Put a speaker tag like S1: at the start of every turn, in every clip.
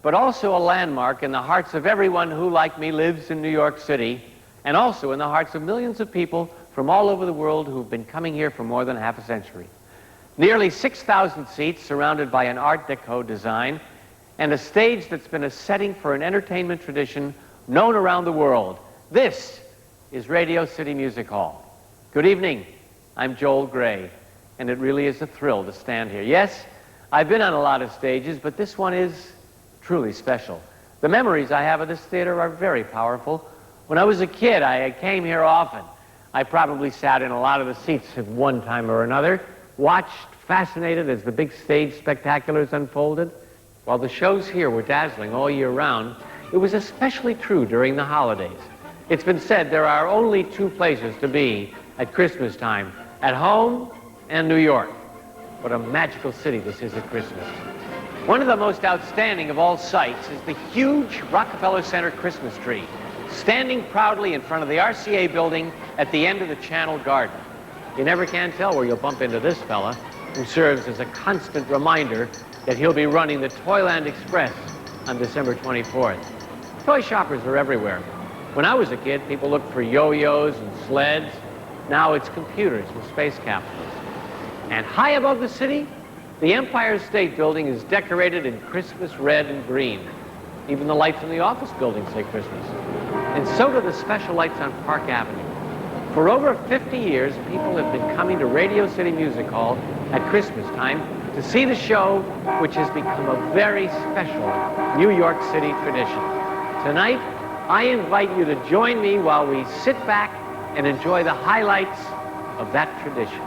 S1: but also a landmark in the hearts of everyone who, like me, lives in New York City, and also in the hearts of millions of people from all over the world who've been coming here for more than half a century. Nearly 6,000 seats surrounded by an Art Deco design, and a stage that's been a setting for an entertainment tradition known around the world. This is Radio City Music Hall. Good evening. I'm Joel Gray, and it really is a thrill to stand here. Yes, I've been on a lot of stages, but this one is truly special. The memories I have of this theater are very powerful. When I was a kid, I came here often. I probably sat in a lot of the seats at one time or another, watched, fascinated as the big stage spectaculars unfolded. While the shows here were dazzling all year round, it was especially true during the holidays. It's been said there are only two places to be at Christmas time, at home and New York. What a magical city this is at Christmas. One of the most outstanding of all sights is the huge Rockefeller Center Christmas tree, standing proudly in front of the RCA building at the end of the Channel Garden. You never can tell where you'll bump into this fella, who serves as a constant reminder that he'll be running the Toyland Express on December 24th. Toy shoppers are everywhere. When I was a kid, people looked for yo-yos and sleds. Now it's computers and space capsules. And high above the city, the Empire State Building is decorated in Christmas red and green. Even the lights in the office buildings say Christmas. And so do the special lights on Park Avenue. For over 50 years, people have been coming to Radio City Music Hall at Christmas time to see the show, which has become a very special New York City tradition. Tonight, I invite you to join me while we sit back and enjoy the highlights of that tradition.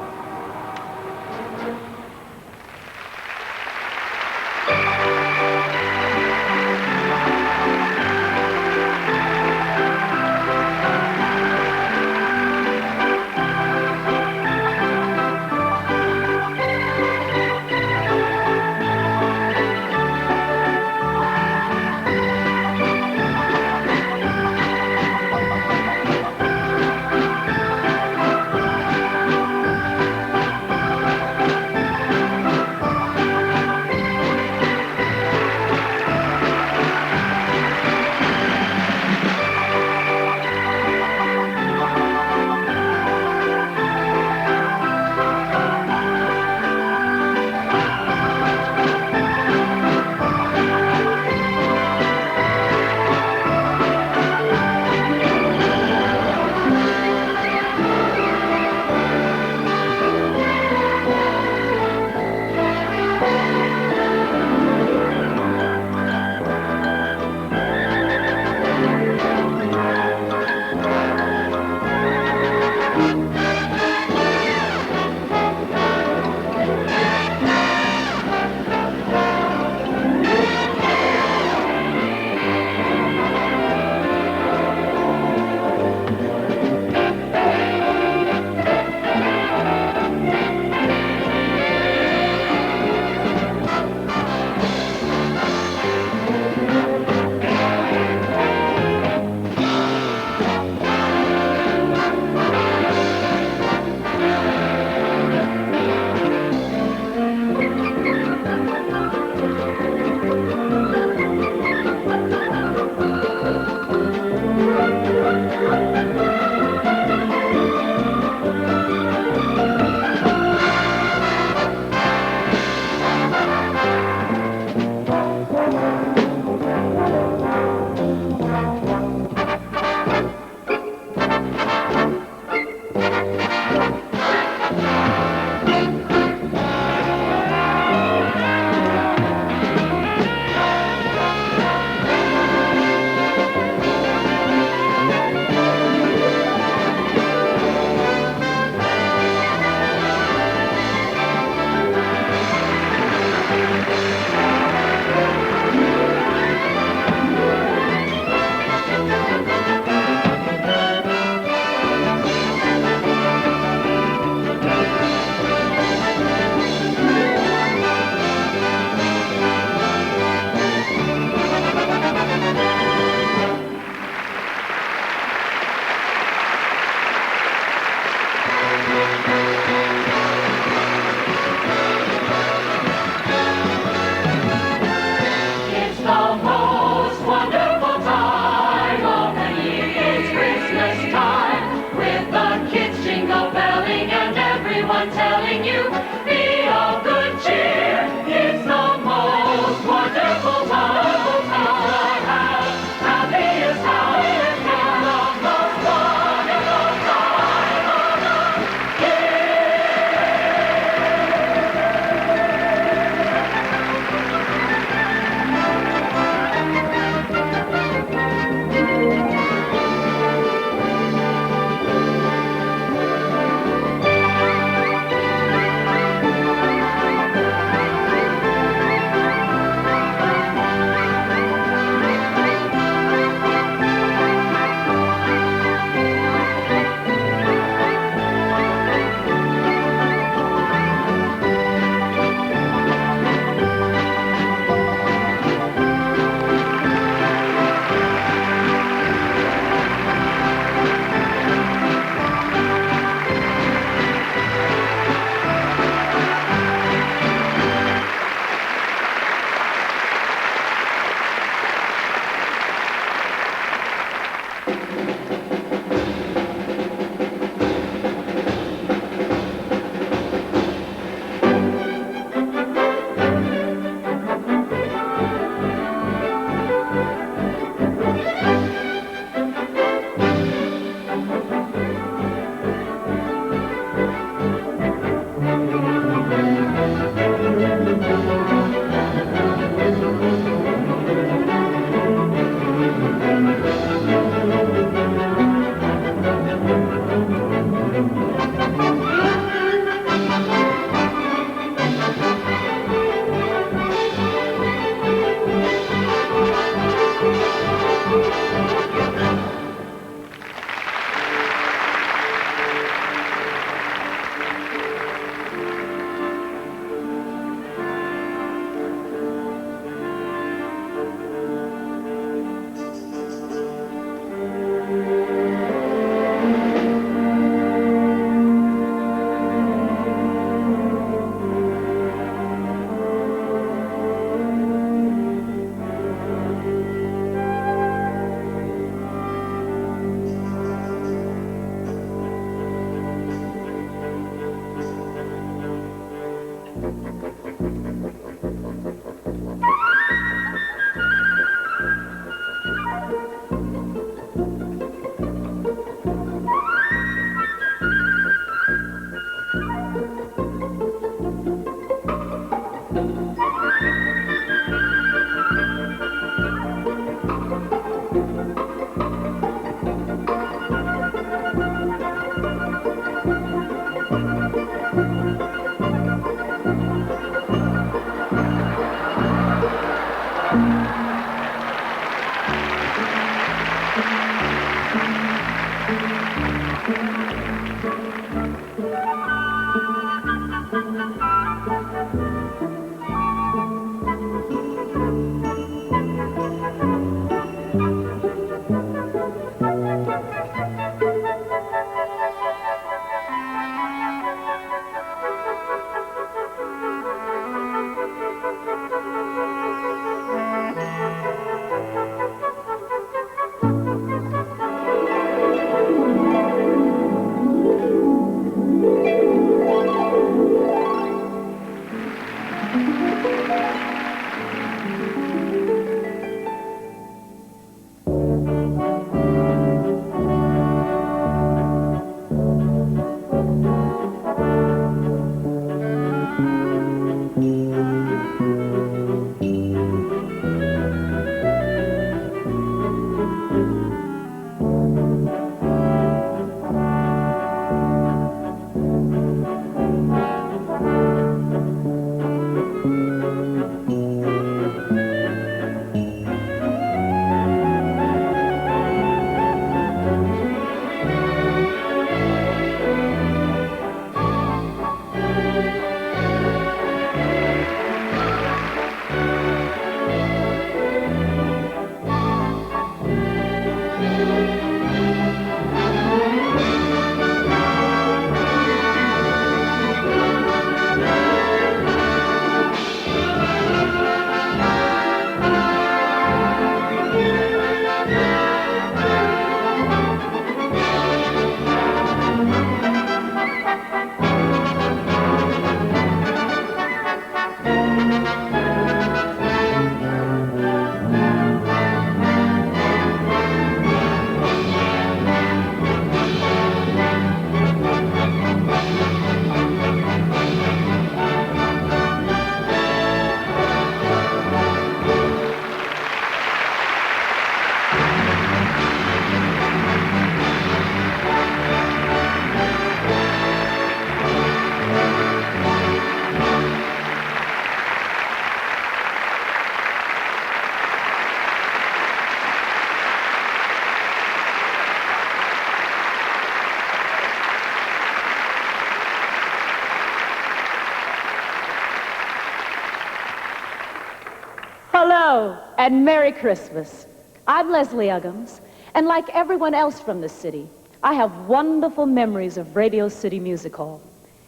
S2: Hello, and Merry Christmas. I'm Leslie Uggams, and like everyone else from the city, I have wonderful memories of Radio City Music Hall,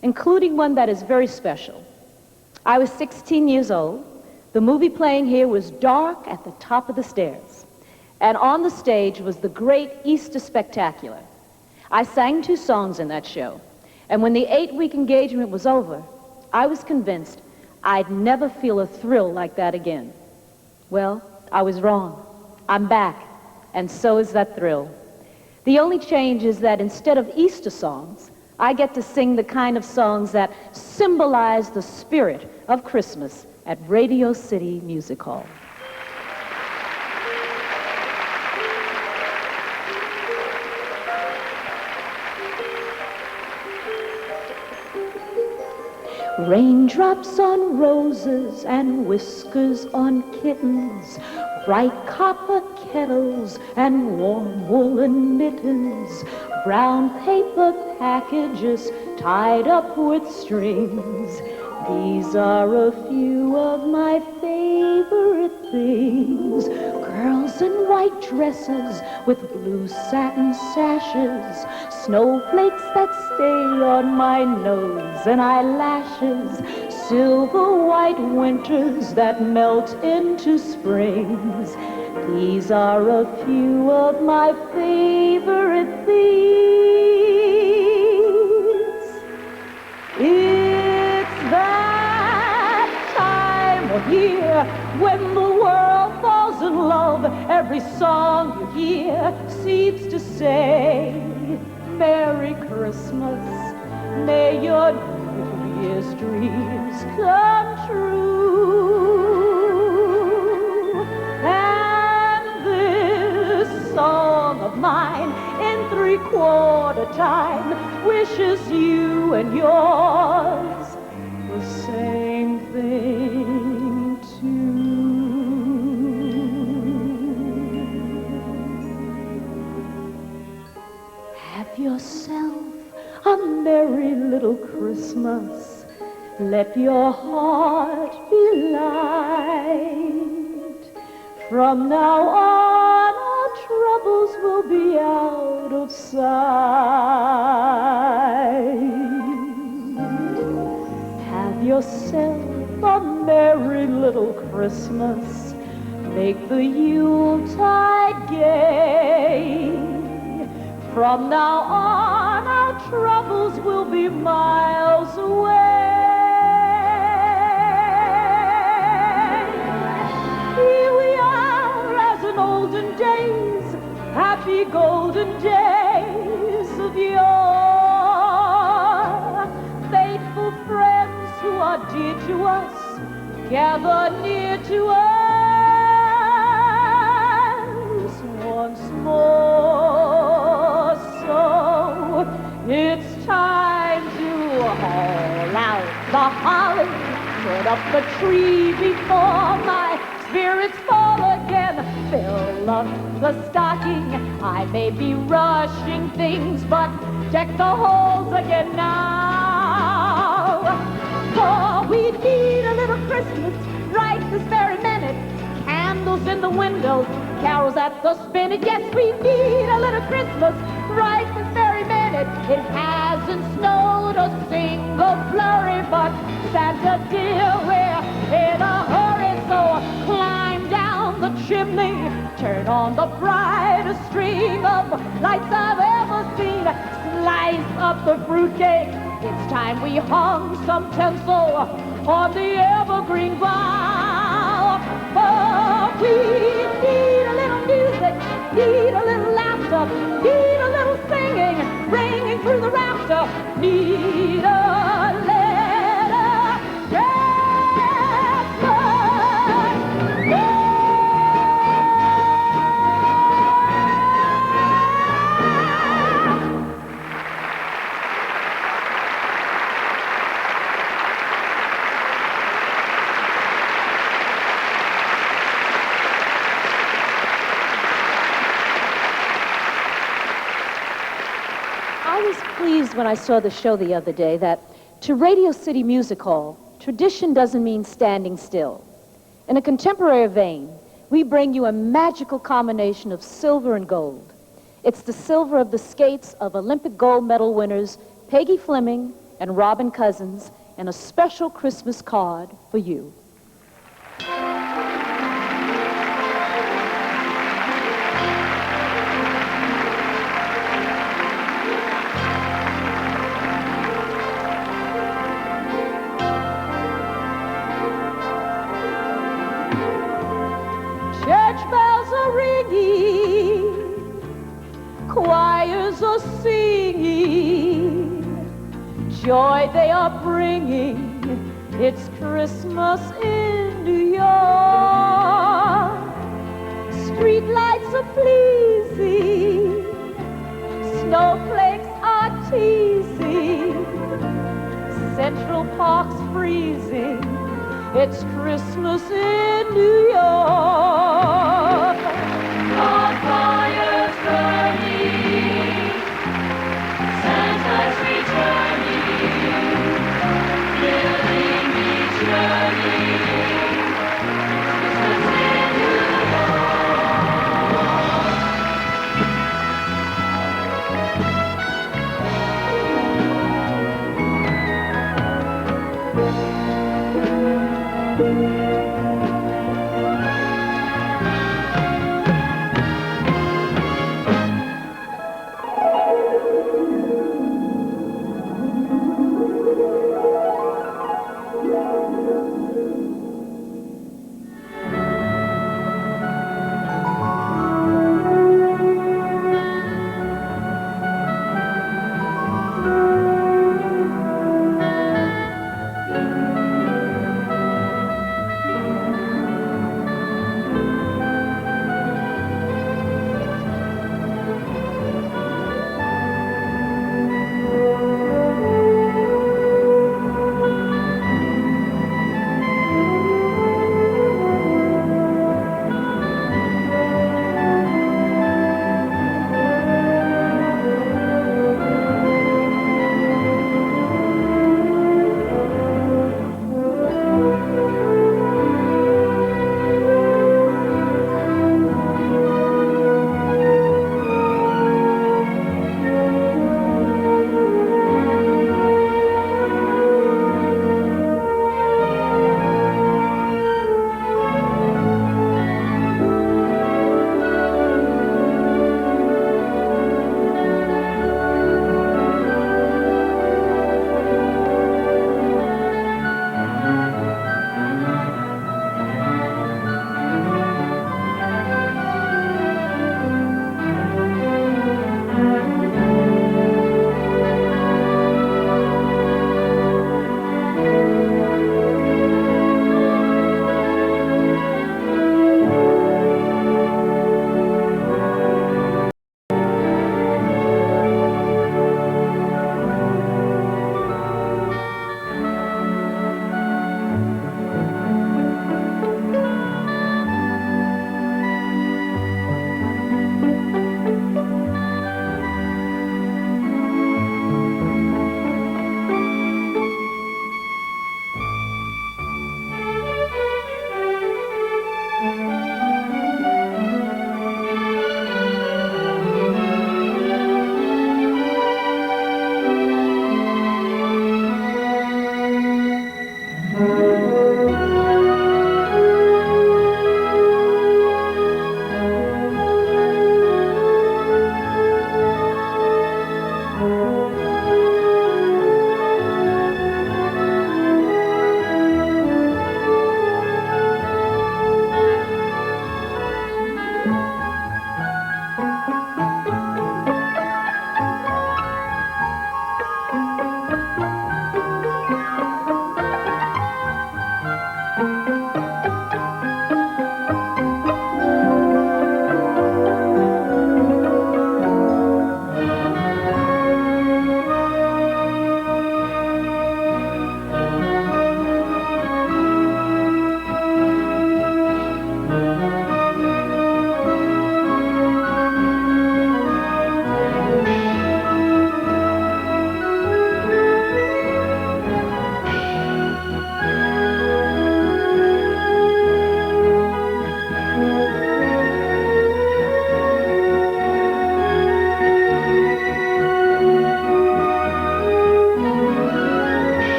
S2: including one that is very special. I was 16 years old. The movie playing here was dark at the top of the stairs, and on the stage was the great Easter Spectacular. I sang 2 songs in that show, and when the 8-week engagement was over, I was convinced I'd never feel a thrill like that again. Well, I was wrong. I'm back, and so is that thrill. The only change is that instead of Easter songs, I get to sing the kind of songs that symbolize the spirit of Christmas at Radio City Music Hall. Raindrops on roses and whiskers on kittens, bright copper kettles and warm woolen mittens, brown paper packages tied up with strings. These are a few of my favorite things. Girls in white dresses with blue satin sashes, snowflakes that stay on my nose and eyelashes, silver white winters that melt into springs. These are a few of my favorite things. It's that time of year when the world falls in love. Every song you hear seems to say, Merry Christmas, may your New Year's dreams come true. And this song of mine in 3/4 time wishes you and yours the same thing too. Have yourself a merry little Christmas. Let your heart be light. From now on, our troubles will be out of sight. Have yourself a merry little Christmas. Make the Yuletide gay. From now on, our troubles will be miles away. Here we are as in olden days, happy golden days of yore. Faithful friends who are dear to us, gather near to us once more. So it's time to haul out the holly, put up the tree before my spirits fall again. Fill up the stocking, I may be rushing things, but deck the halls again now. For we need a little Christmas right this very minute. Candles in the windows, carols at the spinet. Yes, we need a little Christmas right this very minute. It hasn't snowed a single flurry, but Santa dear, we're in a hurry. So climb down the chimney, turn on the brightest string of lights I've ever seen. Slice up the fruitcake, it's time we hung some tinsel on the evergreen bough. But we need a little music, need a little laughter, need a little singing, ringing through the rafter, need a little when I saw the show the other day that to Radio City Music Hall, tradition doesn't mean standing still. In a contemporary vein, we bring you a magical combination of silver and gold. It's the silver of the skates of Olympic gold medal winners Peggy Fleming and Robin Cousins, and a special Christmas card for you. Church bells are ringing, choirs are singing, joy they are bringing, it's Christmas in New York. Street lights are pleasing, snowflakes are teasing, Central Park's freezing, it's Christmas in New York. Bonfires burning, Santa's returning, filling each yearning, Christmas in New York.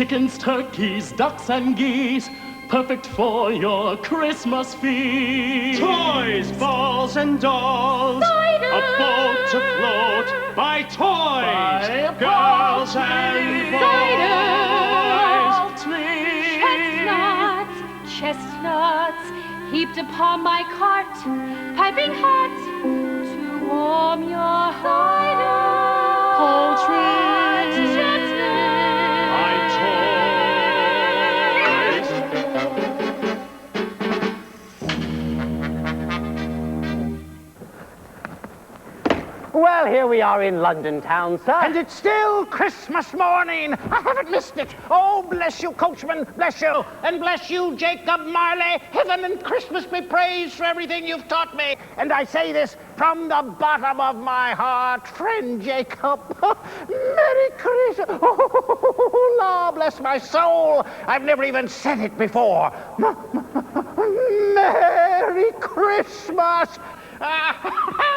S3: Chickens, turkeys, ducks, and geese, perfect for your Christmas feast.
S4: Toys, balls, and dolls,
S2: Cider!
S4: a boat afloat by toys,
S3: By
S4: girls and
S2: chestnuts heaped upon my cart, piping hot to warm your cider.
S3: Poultry.
S2: Chestnuts.
S3: I
S5: Well, here we are in London town, sir.
S6: And it's still Christmas morning. I haven't missed it. Oh, bless you, coachman, bless you. And bless you, Jacob Marley. Heaven and Christmas be praised for everything you've taught me. And I say this from the bottom of my heart, friend Jacob. Merry Christmas. Oh, Lord, bless my soul. I've never even said it before. Merry Christmas.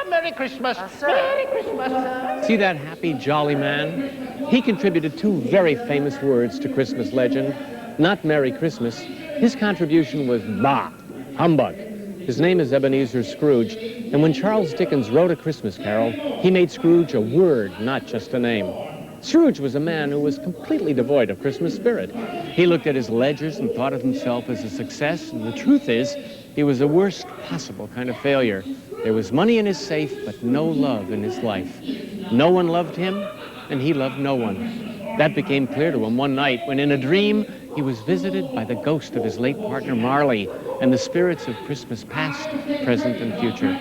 S6: Merry Christmas. Merry Christmas.
S1: See that happy, jolly man? He contributed two very famous words to Christmas legend. Not Merry Christmas. His contribution was bah, humbug. His name is Ebenezer Scrooge, and when Charles Dickens wrote A Christmas Carol, he made Scrooge a word, not just a name. Scrooge was a man who was completely devoid of Christmas spirit. He looked at his ledgers and thought of himself as a success, and the truth is, he was the worst possible kind of failure. There was money in his safe, but no love in his life. No one loved him, and he loved no one. That became clear to him one night when, in a dream, he was visited by the ghost of his late partner, Marley, and the spirits of Christmas past, present, and future.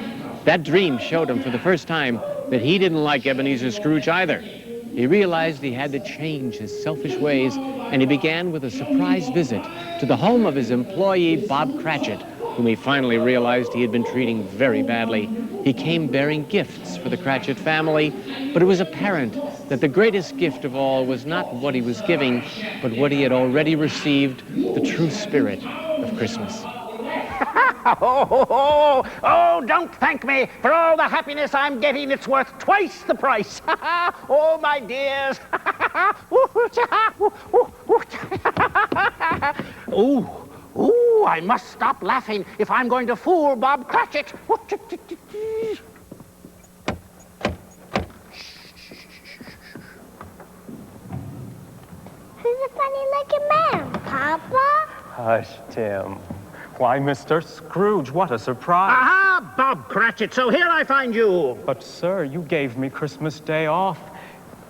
S1: That dream showed him for the first time that he didn't like Ebenezer Scrooge either. He realized he had to change his selfish ways, and he began with a surprise visit to the home of his employee, Bob Cratchit, whom he finally realized he had been treating very badly. He came bearing gifts for the Cratchit family, but it was apparent that the greatest gift of all was not what he was giving, but what he had already received, the true spirit of Christmas.
S6: Oh, don't thank me for all the happiness I'm getting. It's worth twice the price. Oh, my dears. Ooh, I must stop laughing if I'm going to fool Bob Cratchit.
S7: Who's a funny-looking man, Papa?
S8: Hush, Tim. Why, Mr. Scrooge, what a surprise.
S6: Aha, Bob Cratchit, so here I find you.
S8: But, sir, you gave me Christmas Day off.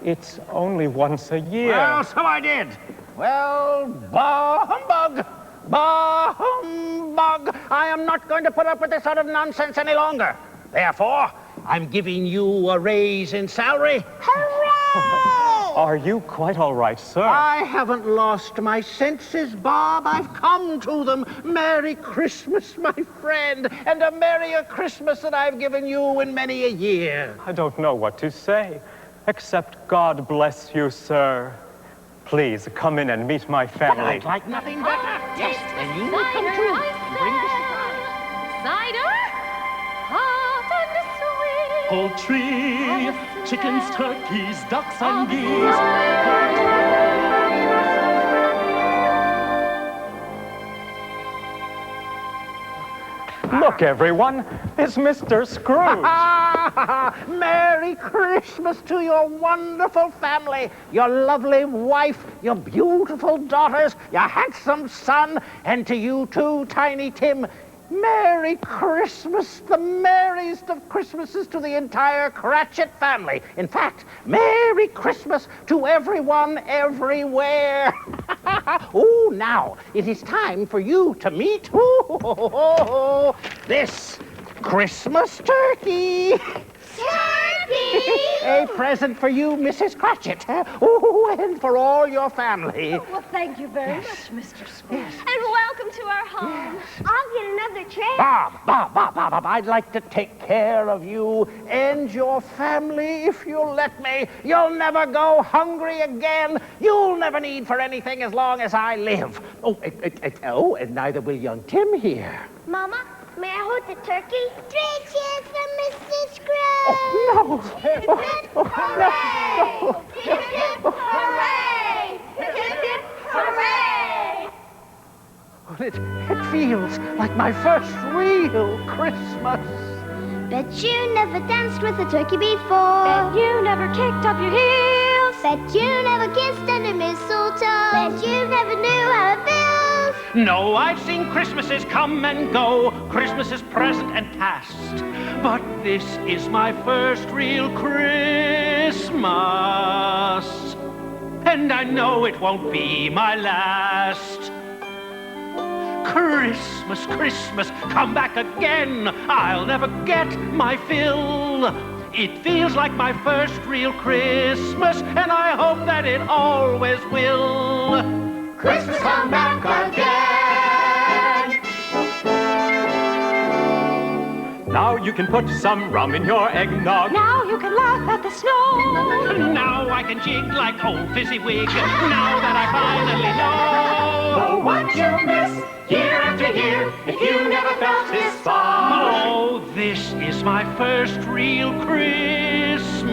S8: It's only once a year.
S6: Well, so I did. Well, bah humbug. Bah humbug. I am not going to put up with this sort of nonsense any longer. Therefore, I'm giving you a raise in salary.
S7: Hooray!
S8: Are you quite all right, sir?
S6: I haven't lost my senses, Bob. I've come to them. Merry Christmas, my friend, and a merrier Christmas than I've given you in many a year.
S8: I don't know what to say, except God bless you, sir. Please, come in and meet my family.
S6: I'd like nothing better. Yes, and you will come
S2: Cider,
S6: too.
S2: I
S6: And bring the surprise.
S2: Cider, hot and sweet.
S3: Poultry, chickens, turkeys, ducks, and geese.
S8: Look, everyone, it's Mr. Scrooge.
S6: Merry Christmas to your wonderful family, your lovely wife, your beautiful daughters, your handsome son, and to you too, Tiny Tim. Merry Christmas, the merriest of Christmases to the entire Cratchit family. In fact, Merry Christmas to everyone, everywhere. Oh, now, it is time for you to meet this Christmas turkey.
S7: Turkey!
S6: A present for you, Mrs. Cratchit. Oh, and for all your family.
S7: Well, thank you very much, Mr. Scrooge.
S2: And welcome to our home.
S7: I'll get another tray.
S6: Bob, I'd like to take care of you and your family if you'll let me. You'll never go hungry again. You'll never need for anything as long as I live. Oh, and neither will young Tim here.
S7: Mama, may I hold the turkey? 3 cheers for Mr. Scrooge!
S6: Oh, no.
S7: Hooray! Hooray! Hooray!
S6: It feels like my first real Christmas.
S7: Bet you never danced with a turkey before.
S2: Bet you never kicked up your heels.
S7: Bet you never kissed under mistletoe. Bet you never knew how it feels
S4: No, I've seen Christmases come and go, Christmases present and past, but this is my first real Christmas. And I know it won't be my last. Christmas, Christmas, come back again. I'll never get my fill. It feels like my first real Christmas, and I hope that it always will.
S3: Christmas, come back again.
S8: Now you can put some rum in your eggnog.
S2: Now you can laugh at the snow.
S4: Now I can jig like old Fizzywig, now that I finally know.
S3: Oh, what you miss year after year if you never felt this far.
S4: Oh, this is my first real Christmas,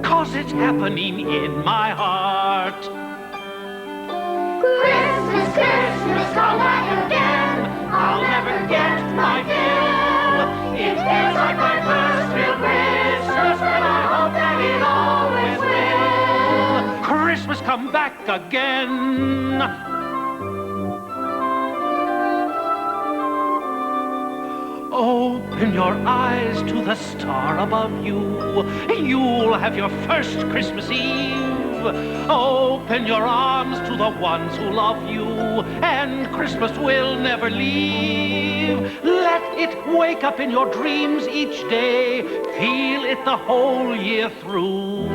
S4: 'cause it's happening in my heart.
S3: Christmas, Christmas, come back again. I'll never get my fill. It feels like my first real Christmas, and I hope that it always will.
S4: Christmas, come back again. Open your eyes to the star above you. You'll have your first Christmas Eve. Open your arms to the ones who love you, and Christmas will never leave. Let it wake up in your dreams each day. Feel it the whole year through.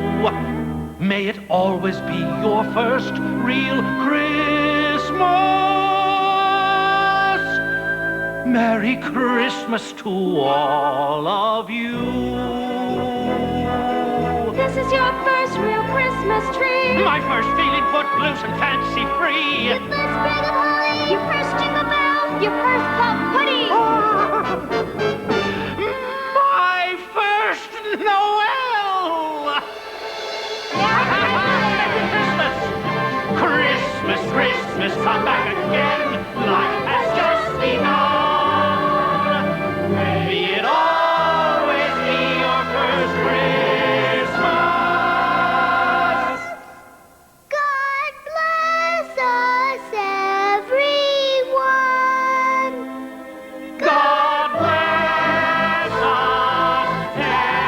S4: May it always be your first real Christmas. Merry Christmas to all of you.
S2: This is your first real Christmas tree.
S4: My first feeling footloose and fancy free.
S7: Your first sprig of holly.
S2: Your first jingle bell. Your first plum pudding.
S4: My first Noel. Christmas, Christmas, Christmas, come back again. Life has just begun. May it always be your first Christmas.
S7: God bless us, everyone.
S4: God bless us, everyone.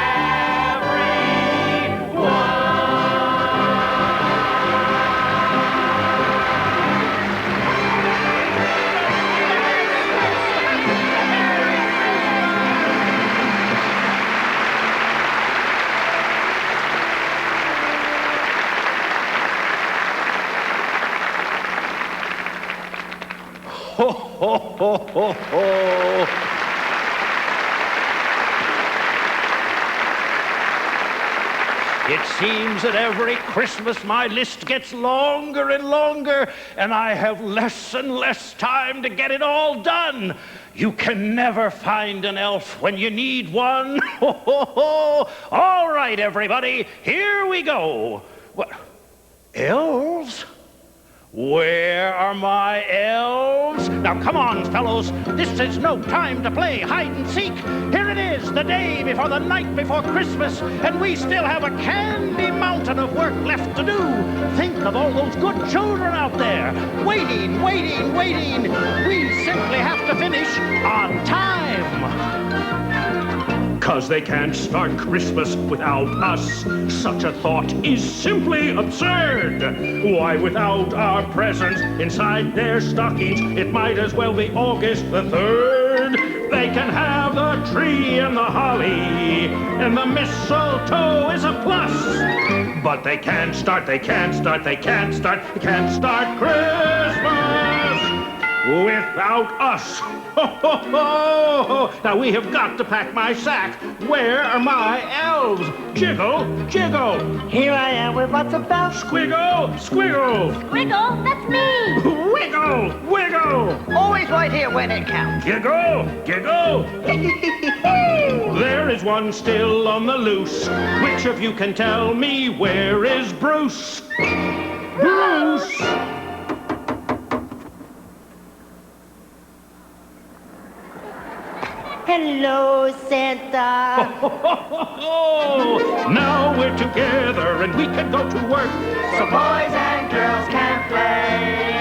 S4: Ho, ho, ho, ho, ho. It seems that every Christmas my list gets longer and longer, and I have less and less time to get it all done. You can never find an elf when you need one. Ho, ho, ho. All right, everybody, here we go. What? Elves? Where are my elves? Now, come on, fellows. This is no time to play hide and seek. Here it is, the day before the night before Christmas, and we still have a candy mountain of work left to do. Think of all those good children out there, waiting, waiting, waiting. We simply have to finish on time. 'Cause they can't start Christmas without us. Such a thought is simply absurd. Why, without our presents inside their stockings, it might as well be August the 3rd. They can have the tree and the holly, and the mistletoe is a plus. But they can't start Christmas without us. Ho, ho, ho! Now we have got to pack my sack. Where are my elves? Jiggle, jiggle.
S6: Here I am with lots of bells.
S4: Squiggle, squiggle.
S2: Squiggle, that's me.
S4: Wiggle, wiggle.
S6: Always right here when it counts.
S4: Giggle, giggle. There is one still on the loose. Which of you can tell me where is Bruce? Bruce!
S9: Hello, Santa.
S4: Now we're together and we can go to work.
S3: So boys and girls can play.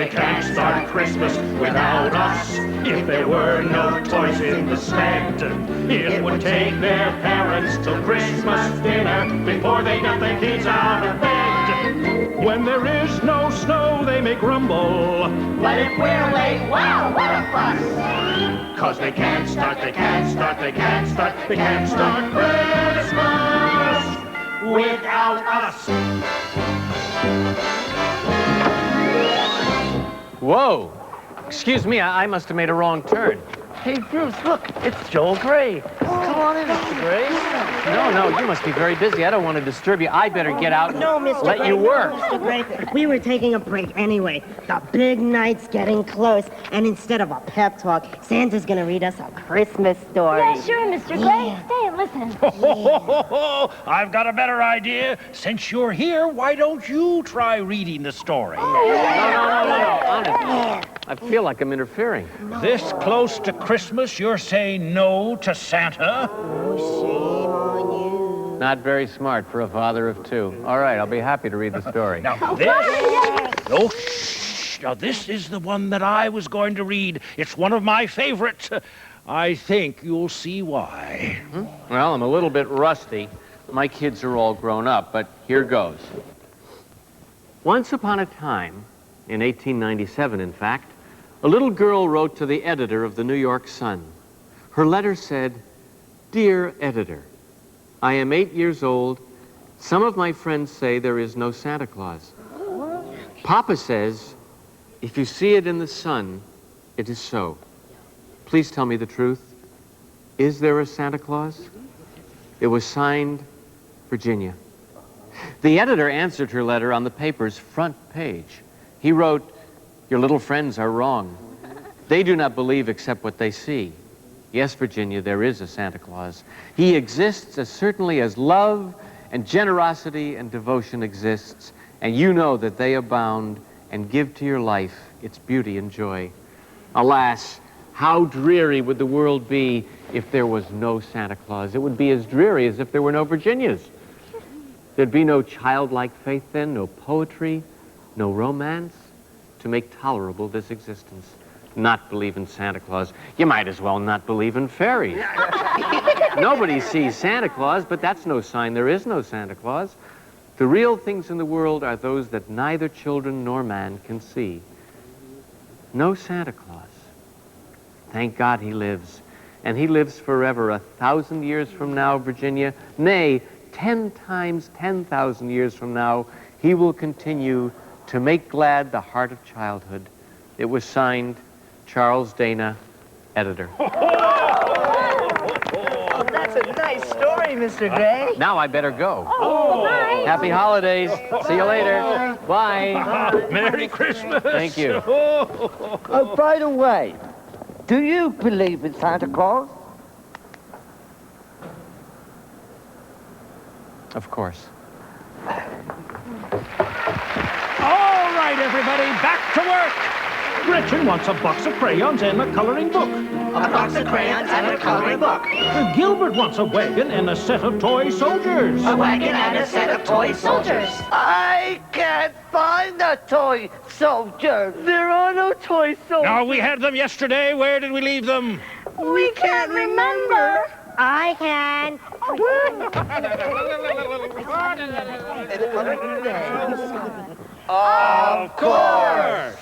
S4: they can't start Christmas without us. If there were no toys in the sled, it would take their parents to Christmas dinner before they got their kids out of bed. When there is no snow, they may grumble.
S3: But if we're late, wow, what a fuss!
S4: 'Cause they can't start, they can't start, they can't start, they can't start Christmas without us.
S1: Whoa! Excuse me, I must have made a wrong turn.
S5: Hey, Bruce, look, it's Joel Gray. Come on in, Mr. Gray.
S1: No, you must be very busy. I don't want to disturb you. I better get out and
S9: No, Mr.
S1: let
S9: Gray,
S1: you work.
S9: No, Mr. Gray. We were taking a break anyway. The big night's getting close, and instead of a pep talk, Santa's gonna read us a Christmas story.
S7: Yeah, sure, Mr. Gray. Stay and listen.
S4: I've got a better idea. Since you're here, why don't you try reading the story?
S1: No, honestly. I feel like I'm interfering.
S4: This close to Christmas, you're saying no to Santa?
S9: Shame on you.
S1: Not very smart for a father of two. All right, I'll be happy to read the story.
S4: Now this is the one that I was going to read. It's one of my favorites. I think you'll see why.
S1: Well, I'm a little bit rusty. My kids are all grown up, but here goes. Once upon a time, in 1897, in fact, a little girl wrote to the editor of the New York Sun. Her letter said, "Dear editor, I am 8 years old. Some of my friends say there is no Santa Claus. Papa says, if you see it in the sun, it is so. Please tell me the truth. Is there a Santa Claus?" It was signed, Virginia. The editor answered her letter on the paper's front page. He wrote, "Your little friends are wrong. They do not believe except what they see. Yes, Virginia, there is a Santa Claus. He exists as certainly as love and generosity and devotion exists, and you know that they abound and give to your life its beauty and joy. Alas, how dreary would the world be if there was no Santa Claus? It would be as dreary as if there were no Virginias. There'd be no childlike faith then, no poetry, no romance to make tolerable this existence. Not believe in Santa Claus. You might as well not believe in fairies. Nobody sees Santa Claus, but that's no sign there is no Santa Claus. The real things in the world are those that neither children nor man can see. No Santa Claus. Thank God he lives. And he lives forever, 1,000 years from now, Virginia. Nay, 10 times 10,000 years from now, he will continue to make glad the heart of childhood. It was signed, Charles Dana, editor.
S5: Oh, that's a nice story, Mr. Gray.
S1: Now I better go.
S7: Oh, bye.
S1: Happy holidays. See you later. Bye.
S4: Merry Christmas.
S1: Thank you.
S5: Oh, by the way, do you believe in Santa Claus?
S1: Of course.
S4: All right, everybody, back to work. Gretchen wants a box of crayons and a coloring book.
S9: A box of crayons and a coloring book.
S4: Gilbert wants a wagon and a set of toy soldiers.
S9: A wagon and a set of toy soldiers.
S5: I can't find the toy soldiers. There are no toy soldiers.
S4: No, we had them yesterday. Where did we leave them?
S9: We can't remember. I can.
S4: Of course.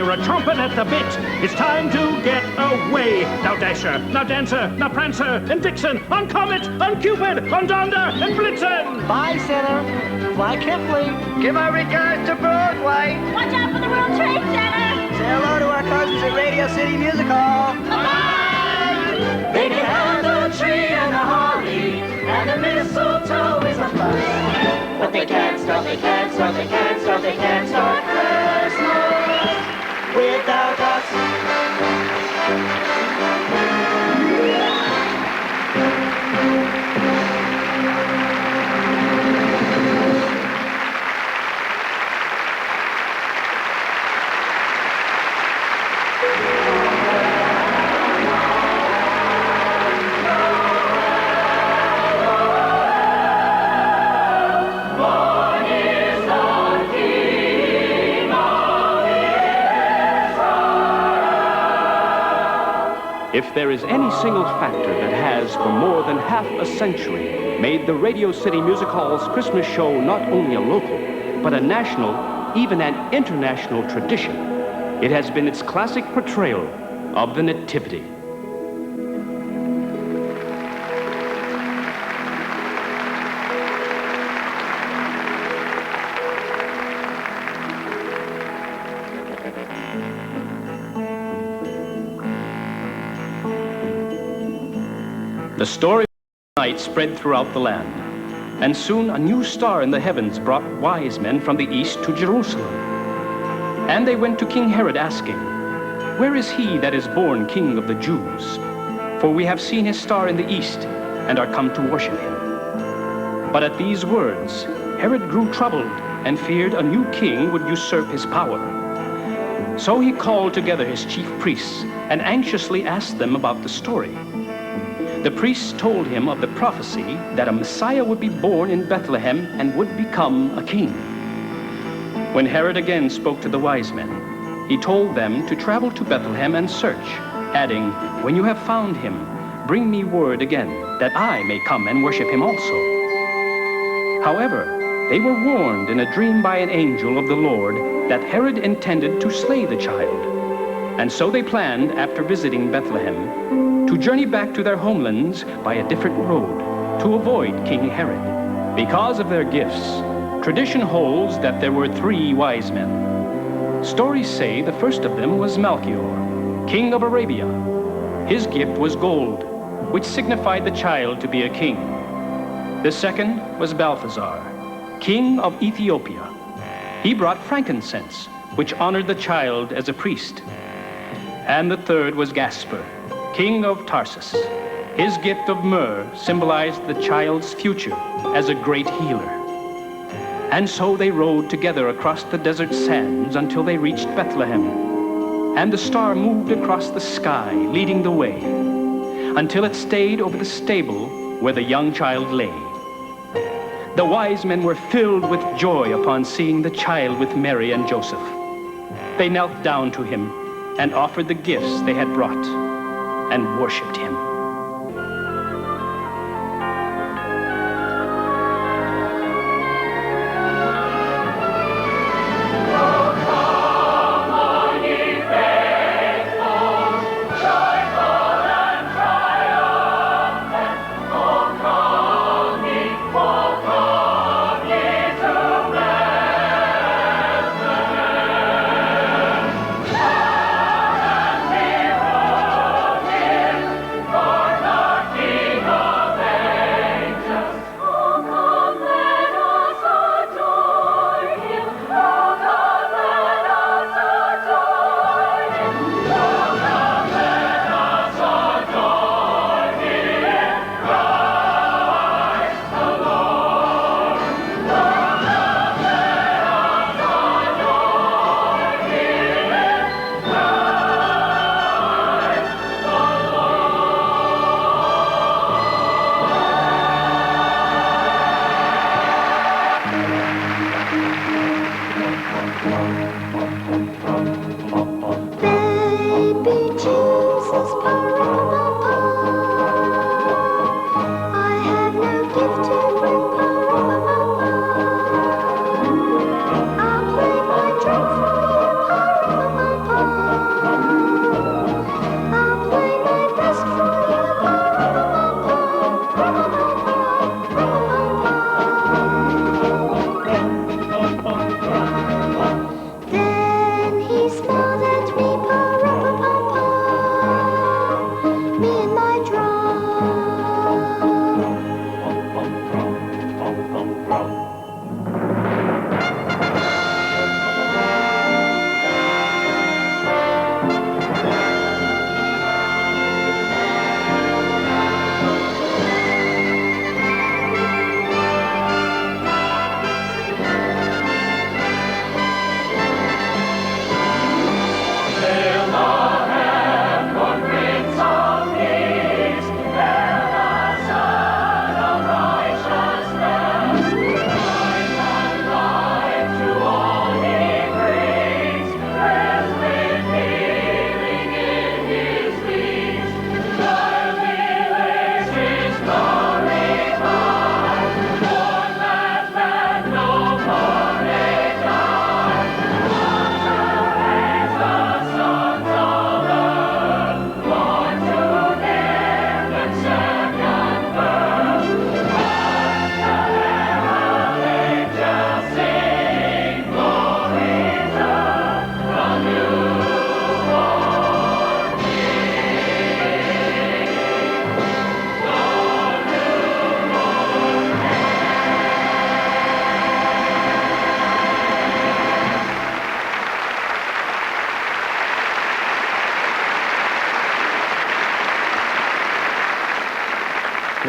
S4: A trumpet at the bit. It's time to get away. Now Dasher, now Dancer, now Prancer, and Vixen, on Comet, on Cupid, on Donder, and Blitzen.
S5: Bye, Center. Fly carefully. Give our regards to Broadway.
S2: Watch out for the World Trade Center.
S5: Say hello to our cousins at Radio City Music Hall.
S2: Bye-bye.
S3: They can have the tree and the holly, and the mistletoe is a plus. But they can't start, they can't start, they can't start, they can't start Christmas without us.
S10: If there is any single factor that has, for more than half a century, made the Radio City Music Hall's Christmas show not only a local, but a national, even an international tradition, it has been its classic portrayal of the Nativity. The story of the night spread throughout the land, and soon a new star in the heavens brought wise men from the east to Jerusalem. And they went to King Herod asking, "Where is he that is born King of the Jews? For we have seen his star in the east, and are come to worship him." But at these words, Herod grew troubled and feared a new king would usurp his power. So he called together his chief priests and anxiously asked them about the story. The priests told him of the prophecy that a Messiah would be born in Bethlehem and would become a king. When Herod again spoke to the wise men, he told them to travel to Bethlehem and search, adding, "When you have found him, bring me word again, that I may come and worship him also." However, they were warned in a dream by an angel of the Lord that Herod intended to slay the child. And so they planned, after visiting Bethlehem, to journey back to their homelands by a different road to avoid King Herod. Because of their gifts, tradition holds that there were 3 wise men. Stories say the first of them was Melchior, king of Arabia. His gift was gold, which signified the child to be a king. The second was Balthazar, king of Ethiopia. He brought frankincense, which honored the child as a priest. And the third was Gaspar, king of Tarsus. His gift of myrrh symbolized the child's future as a great healer. And so they rode together across the desert sands until they reached Bethlehem. And the star moved across the sky, leading the way, until it stayed over the stable where the young child lay. The wise men were filled with joy upon seeing the child with Mary and Joseph. They knelt down to him and offered the gifts they had brought, and worshipped him.
S3: Oh,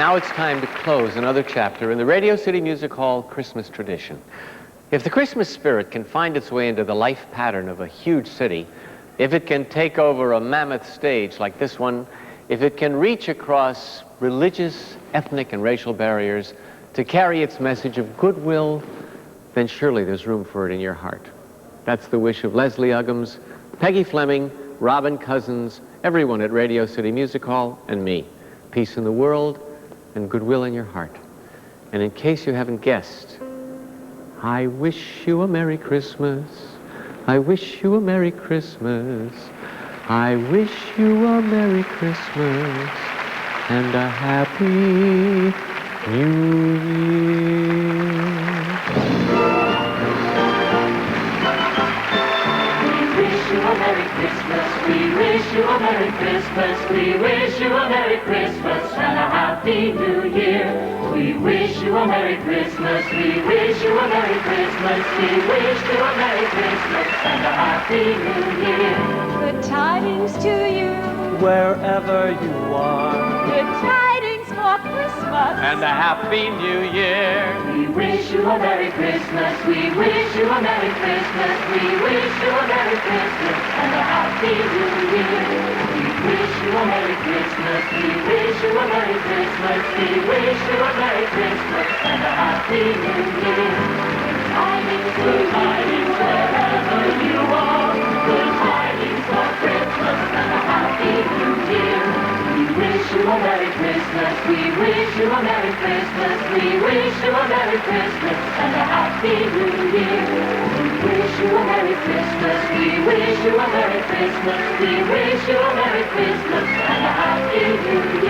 S1: Now it's time to close another chapter in the Radio City Music Hall Christmas tradition. If the Christmas spirit can find its way into the life pattern of a huge city, if it can take over a mammoth stage like this one, if it can reach across religious, ethnic, and racial barriers to carry its message of goodwill, then surely there's room for it in your heart. That's the wish of Leslie Uggams, Peggy Fleming, Robin Cousins, everyone at Radio City Music Hall, and me. Peace in the world and goodwill in your heart. And in case you haven't guessed, I wish you a Merry Christmas. I wish you a Merry Christmas. I wish you a Merry Christmas and a Happy New Year.
S3: We wish you a Merry Christmas. We wish you a Merry Christmas and a Happy New Year. We wish you a Merry Christmas. We wish you a Merry Christmas. We wish you a Merry Christmas and a Happy New Year.
S2: Good tidings to you,
S8: Wherever you are.
S2: good tidings for Christmas.
S1: And a Happy New Year.
S3: We wish you a Merry Christmas. We wish you a Merry Christmas. We wish you a Merry Christmas and a Happy New Year. We wish you a Merry Christmas. We wish you a Merry Christmas. We wish you a Merry Christmas and a Happy New Year. Good tidings wherever you are. Good tidings for Christmas and a Happy New Year. We wish you a Merry Christmas. We wish you a Merry Christmas. We wish you a Merry Christmas and a Happy New Year. We wish you a Merry Christmas. We wish you a Merry Christmas. We wish you a Merry Christmas and a Happy New Year.